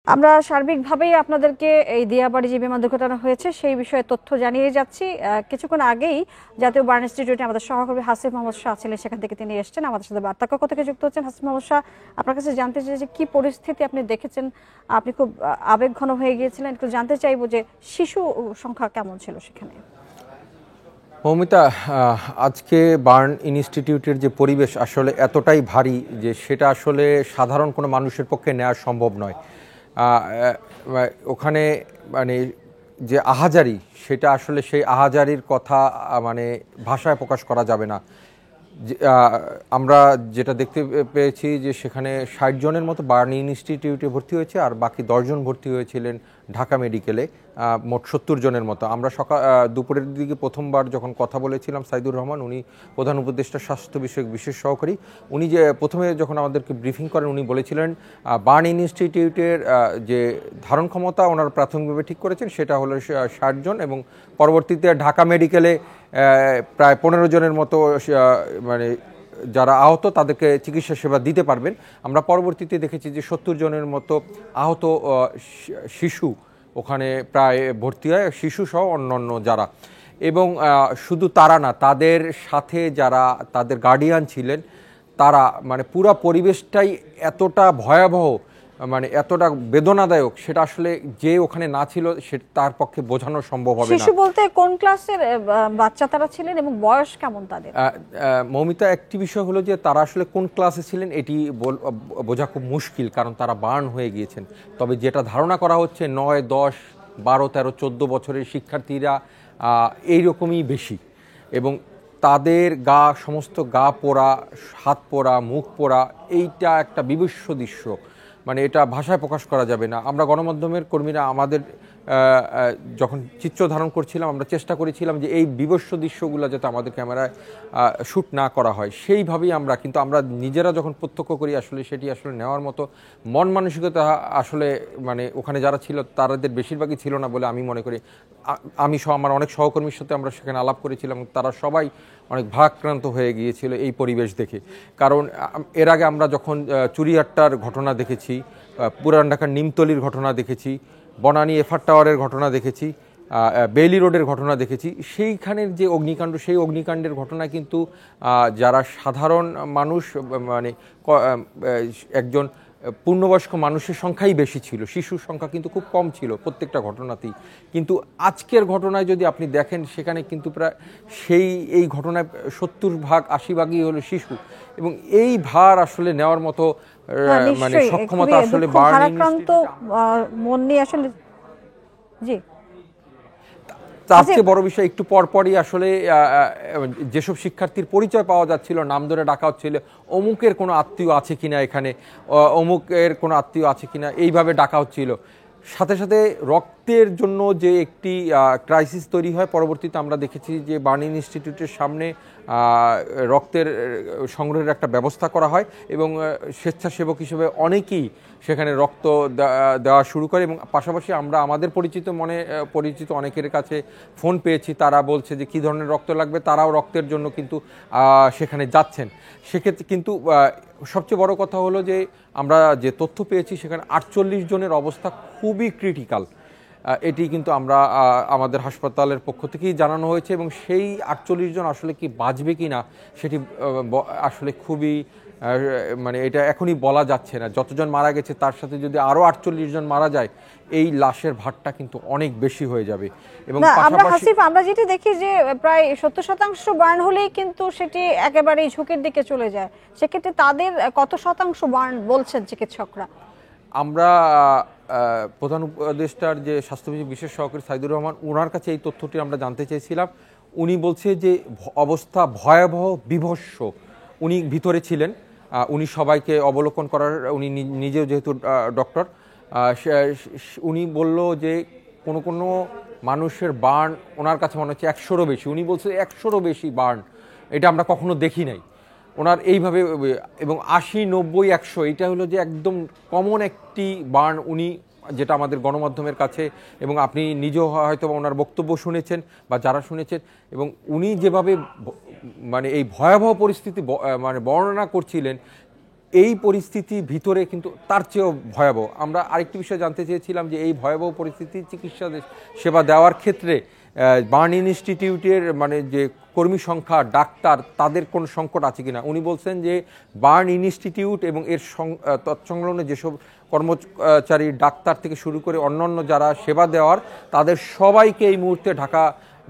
আমরা সার্বিকভাবেই আপনাদেরকে এই দিয়াবাড়ি যে বিমান দুর্ঘটনা হয়েছে সেই বিষয়ে তথ্য জানিয়ে যাচ্ছি। কিছুক্ষণ আগেই জাতীয় বার্ন ইনস্টিটিউটে আমাদের সহকর্মী হাসিফ মোহাম্মদ শাহ ছিলেন, সেখান থেকে তিনি এসেছেন আমাদের সাথে বার্তা কক্ষ থেকে যুক্ত হচ্ছেন। হাসিফ মোহাম্মদ শাহ, আপনার কাছে জানতে চাই যে কি পরিস্থিতি আপনি দেখেছেন, আপনি খুব আবেগঘন হয়ে গিয়েছিলেন, একটু জানতে চাইবো যে শিশু সংখ্যা কেমন ছিল সেখানে। মৌমিতা, আজকে বার্ন ইনস্টিটিউটের যে পরিবেশ আসলে এতটাই ভারী যে সেটা আসলে সাধারণ কোনো মানুষের পক্ষে নেওয়া সম্ভব নয়। ওখানে মানে যে আহাজারি, সেটা আসলে সেই আহাজারির কথা মানে ভাষায় প্রকাশ করা যাবে না। আমরা যেটা দেখতে পেয়েছি যে সেখানে 60 জনের মতো বার্ন ইনস্টিটিউটে ভর্তি হয়েছে, আর বাকি 10 জন ভর্তি হয়েছিলেন ঢাকা মেডিকেলে, মোট 70 জনের মতো। আমরা দুপুরের দিকে প্রথমবার যখন কথা বলেছিলাম, সাইদুর রহমান, উনি প্রধান উপদেষ্টা স্বাস্থ্য বিষয়ক বিশেষ সহকারী, উনি যে প্রথমে যখন আমাদেরকে ব্রিফিং করেন উনি বলেছিলেন বার্ন ইনস্টিটিউটের যে ধারণ ক্ষমতা ওনারা প্রাথমিকভাবে ঠিক করেছেন সেটা হলো 60 জন, এবং পরবর্তীতে ঢাকা মেডিকেলে প্রায় 15 জনের মতো মানে যারা আহত তাদেরকে চিকিৎসা সেবা দিতে পারবেন। আমরা পরবর্তীতে দেখেছি যে 70 জনের মতো আহত শিশু ওখানে প্রায় ভর্তি হয়, শিশু সহ অন্যান্য যারা, এবং শুধু তারা না, তাদের সাথে যারা তাদের গার্ডিয়ান ছিলেন তারা, মানে পুরো পরিবেশটাই এতটা ভয়াবহ, মানে এতটা বেদনাদায়ক, সেটা আসলে যে ওখানে না ছিল সে তার পক্ষে বোঝানো সম্ভব হবে না। শিশু বলতে কোন ক্লাসের বাচ্চা তারা ছিলেন এবং বয়স কেমন তাদের? মৌমিতা, একটি বিষয় হলো যে তারা আসলে কোন ক্লাসে ছিলেন এটি বোঝা খুব মুশকিল, কারণ তারা বার্ন হয়ে গিয়েছেন। তবে যেটা ধারণা করা হচ্ছে 9, 10, 12, 13, 14 বছরের শিক্ষার্থীরা এইরকমই বেশি, এবং তাদের সমস্ত গা পোড়া, হাত পোড়া, মুখ পোড়া, এইটা একটা বিভৎস দৃশ্য, মানে এটা ভাষায় প্রকাশ করা যাবে না। আমরা গণমাধ্যমের কর্মীরা আমাদের যখন চিত্র ধারণ করছিলাম, আমরা চেষ্টা করেছিলাম যে এই বিভৎস দৃশ্যগুলো যাতে আমাদের ক্যামেরায় শ্যুট না করা হয়, সেইভাবেই কিন্তু আমরা নিজেরা যখন প্রত্যক্ষ করি আসলে সেটি আসলে নেওয়ার মতো মন মানসিকতা আসলে মানে ওখানে যারা ছিল তাদের বেশিরভাগই ছিল না বলে আমি মনে করি। আমি আমার অনেক সহকর্মীর সাথে আমরা সেখানে আলাপ করেছিলাম, তারা সবাই অনেক ভারাক্রান্ত হয়ে গিয়েছিল এই পরিবেশ দেখে। কারণ এর আগে আমরা যখন চুরিয়াট্টার ঘটনা দেখেছি, পুরান ঢাকার নিমতলির ঘটনা দেখেছি, বনানী এফআর টাওয়ারের ঘটনা দেখেছি, বেইলি রোডের ঘটনা দেখেছি, সেইখানের যে অগ্নিকাণ্ড, সেই অগ্নিকাণ্ডের ঘটনা কিন্তু যারা সাধারণ মানুষ, মানে একজন পূর্ণবয়স্ক মানুষের সংখ্যাই বেশি ছিল, শিশুর সংখ্যা কিন্তু খুব কম ছিল প্রত্যেকটা ঘটনাতেই। কিন্তু আজকের ঘটনায় যদি আপনি দেখেন সেখানে কিন্তু প্রায় এই ঘটনায় 70-80 ভাগই হলো শিশু, এবং এই ভার আসলে নেওয়ার মতো মানে সক্ষমতা আসলে মন নিয়ে আসলে। জি, তার চেয়ে বড় বিষয়, একটু পরপরই আসলে যেসব শিক্ষার্থীর পরিচয় পাওয়া যাচ্ছিল, নাম ধরে ডাকা হচ্ছিল, অমুকের কোনো আত্মীয় আছে কিনা এখানে, অমুকের কোনো আত্মীয় আছে কিনা, এইভাবে ডাকা হচ্ছিল। সাথে সাথে রক্তের জন্য যে একটি ক্রাইসিস তৈরি হয়, পরবর্তীতে আমরা দেখেছি যে বার্ন ইনস্টিটিউটের সামনে রক্তের সংগ্রহের একটা ব্যবস্থা করা হয়, এবং স্বেচ্ছাসেবক হিসেবে অনেকেই সেখানে রক্ত দেওয়া শুরু করে, এবং পাশাপাশি আমরা আমাদের পরিচিত অনেকের কাছে ফোন পেয়েছি, তারা বলছে যে কী ধরনের রক্ত লাগবে, তারাও রক্তের জন্য কিন্তু সেখানে যাচ্ছেন। সেক্ষেত্রে কিন্তু সবচেয়ে বড় কথা হলো যে আমরা যে তথ্য পেয়েছি সেখানে 48 জনের অবস্থা খুবই ক্রিটিক্যাল, এটি কিন্তু আমরা আমাদের হাসপাতালের পক্ষ থেকেই জানানো হয়েছে, এবং সেই 48 জন আসলে কি বাঁচবে কি না সেটি আসলে খুবই মানে এটা এখনই বলা যাচ্ছে না। যতজন মারা গেছে তার সাথে যদি আরও 48 জন মারা যায়, এই লাশের ভারটা কিন্তু অনেক বেশি হয়ে যাবে। এবং আমরা যেটি দেখি যে প্রায় 70% বার্ন হলেই কিন্তু সেটি একেবারেই ঝুঁকির দিকে চলে যায়, সেক্ষেত্রে তাদের কত শতাংশ বার্ন বলছেন চিকিৎসকরা? আমরা প্রধান উপদেষ্টার যে স্বাস্থ্য বিশেষ সহকারী সাইদুর রহমান, ওনার কাছে এই তথ্যটি আমরা জানতে চেয়েছিলাম। উনি বলছে যে অবস্থা ভয়াবহ, বিভৎস। উনি ভিতরে ছিলেন, উনি সবাইকে অবলোকন করার, উনি নিজেও যেহেতু ডক্টর, উনি বলল যে কোনো মানুষের বার্ন ওনার কাছে মনে হচ্ছে 100-রও বেশি। উনি বলছে 100-রও বেশি বার্ন, এটা আমরা কখনো দেখি নাই ওনার এইভাবে। এবং 80, 90, 100 এটা হলো যে একদম কমন একটি বার্ন, উনি যেটা আমাদের গণমাধ্যমের কাছে, এবং আপনি নিজেও হয়তো ওনার বক্তব্য শুনেছেন বা যারা শুনেছেন, এবং উনি যেভাবে মানে এই ভয়াবহ পরিস্থিতি মানে বর্ণনা করছিলেন, এই পরিস্থিতি ভিতরে কিন্তু তার চেয়েও ভয়াবহ। আমরা আরেকটি বিষয় জানতে চেয়েছিলাম যে এই ভয়াবহ পরিস্থিতি চিকিৎসা সেবা দেওয়ার ক্ষেত্রে বার্ন ইনস্টিটিউটের মানে যে কর্মী সংখ্যা, ডাক্তার, তাদের কোনো সংকট আছে কিনা। উনি বলছেন যে বার্ন ইনস্টিটিউট এবং এর তৎসংলগ্ন যেসব কর্মচারী, ডাক্তার থেকে শুরু করে অন্যান্য যারা সেবা দেওয়ার, তাদের সবাইকে এই মুহূর্তে ঢাকা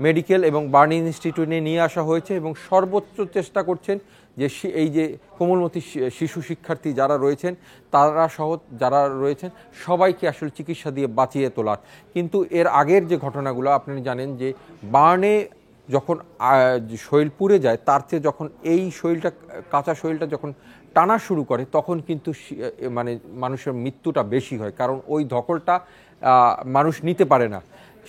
মেডিকেল এবং বার্ন ইনস্টিটিউটে নিয়ে আসা হয়েছে এবং সর্বোচ্চ চেষ্টা করছেন যে এই যে কোমলমতি শিশু শিক্ষার্থী যারা রয়েছেন তারা সহ যারা রয়েছেন সবাইকে আসলে চিকিৎসা দিয়ে বাঁচিয়ে তোলার। কিন্তু এর আগের যে ঘটনাগুলো আপনি জানেন যে বার্নে যখন শরীর পুড়ে যায়, তার চেয়ে যখন এই শরীরটা, কাঁচা শরীরটা যখন টানা শুরু করে তখন কিন্তু মানে মানুষের মৃত্যুটা বেশি হয়, কারণ ওই ধকলটা মানুষ নিতে পারে না।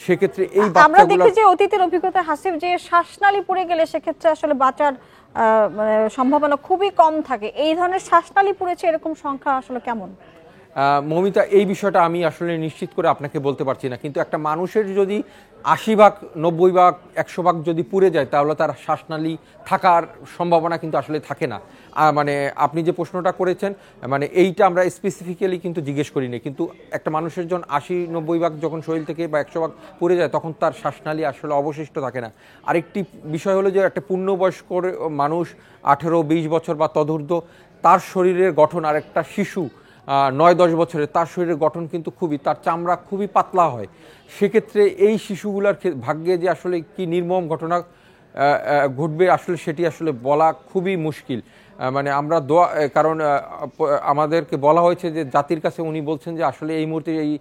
সেক্ষেত্রে এই আমরা দেখি যে অতীতের অভিজ্ঞতা হাসিব, যে শ্বাসনালী পুড়ে গেলে সেক্ষেত্রে আসলে বাঁচার সম্ভাবনা খুবই কম থাকে। এই ধরনের শ্বাসনালী পুড়েছে এরকম সংখ্যা আসলে কেমন? মমিতা, এই বিষয়টা আমি আসলে নিশ্চিত করে আপনাকে বলতে পারছি না, কিন্তু একটা মানুষের যদি 80 ভাগ, 90 ভাগ, 100 ভাগ যদি পুড়ে যায় তাহলে তার শ্বাসনালী থাকার সম্ভাবনা কিন্তু আসলে থাকে না। মানে আপনি যে প্রশ্নটা করেছেন, মানে এইটা আমরা স্পেসিফিক্যালি কিন্তু জিজ্ঞেস করিনি, কিন্তু একটা মানুষের যখন 80-90 ভাগ যখন শরীর থেকে বা 100 ভাগ পুড়ে যায় তখন তার শ্বাসনালী আসলে অবশিষ্ট থাকে না। আরেকটি বিষয় হলো যে একটা পূর্ণবয়স্ক মানুষ 18-20 বছর বা তদূর্ধ্ব, তার শরীরের গঠন, আর একটা শিশু 9-10 বছরের, তার শরীরের গঠন কিন্তু তার চামড়া খুবই পাতলা হয়। সেক্ষেত্রে এই শিশুগুলার ভাগ্যে যে আসলে কি নির্মম ঘটনা ঘটবে আসলে সেটি আসলে বলা খুবই মুশকিল। মানে আমরা কারণ আমাদেরকে বলা হয়েছে যে জাতির কাছে, উনি বলছেন যে আসলে এই মুহূর্তে এই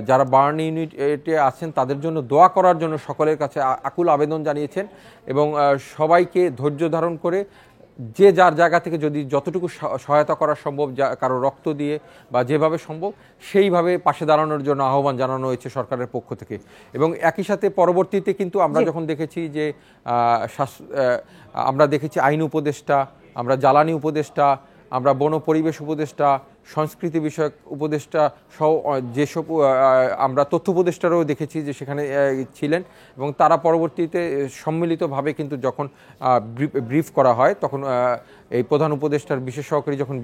যারা বার্ন ইউনিটে আছেন তাদের জন্য দোয়া করার জন্য সকলের কাছে আকুল আবেদন জানিয়েছেন এবং সবাইকে ধৈর্য ধারণ করে যে যার জায়গা থেকে যদি যতটুকু সহায়তা করা সম্ভব, কারো রক্ত দিয়ে বা যেভাবে সম্ভব সেইভাবে পাশে দাঁড়ানোর জন্য আহ্বান জানানো হয়েছে সরকারের পক্ষ থেকে। এবং একই সাথে পরবর্তীতে কিন্তু আমরা যখন দেখেছি যে আমরা দেখেছি আইন উপদেষ্টা, আমরা জ্বালানি উপদেষ্টা, আমরা বন পরিবেশ উপদেষ্টা, সংস্কৃতি বিষয়ক উপদেষ্টা সহ যেসব আমরা তথ্য উপদেষ্টারাও দেখেছি যে সেখানে ছিলেন এবং তারা পরবর্তীতে সম্মিলিতভাবে কিন্তু যখন ব্রিফ করা হয় তখন এই প্রধান উপদেষ্টার বিশেষ সহকারী যখন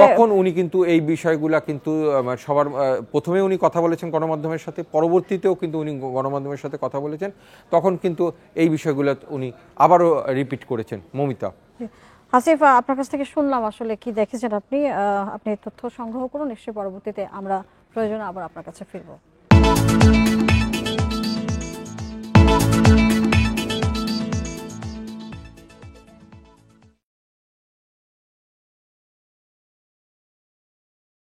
তখন উনি কিন্তু এই বিষয়গুলা কিন্তু সবার প্রথমে উনি কথা বলেছেন গণমাধ্যমের সাথে, পরবর্তীতেও কিন্তু উনি গণমাধ্যমের সাথে কথা বলেছেন, তখন কিন্তু এই বিষয়গুলো উনি আবারও রিপিট করেছেন। মমিতা, হাসিফ, আপনার কাছ থেকে শুনলাম আসলে কি দেখেছেন আপনি। আপনি তথ্য সংগ্রহ করুন, নিশ্চয়ই পরবর্তীতে আমরা প্রয়োজনে আবার আপনার কাছে ফিরবো।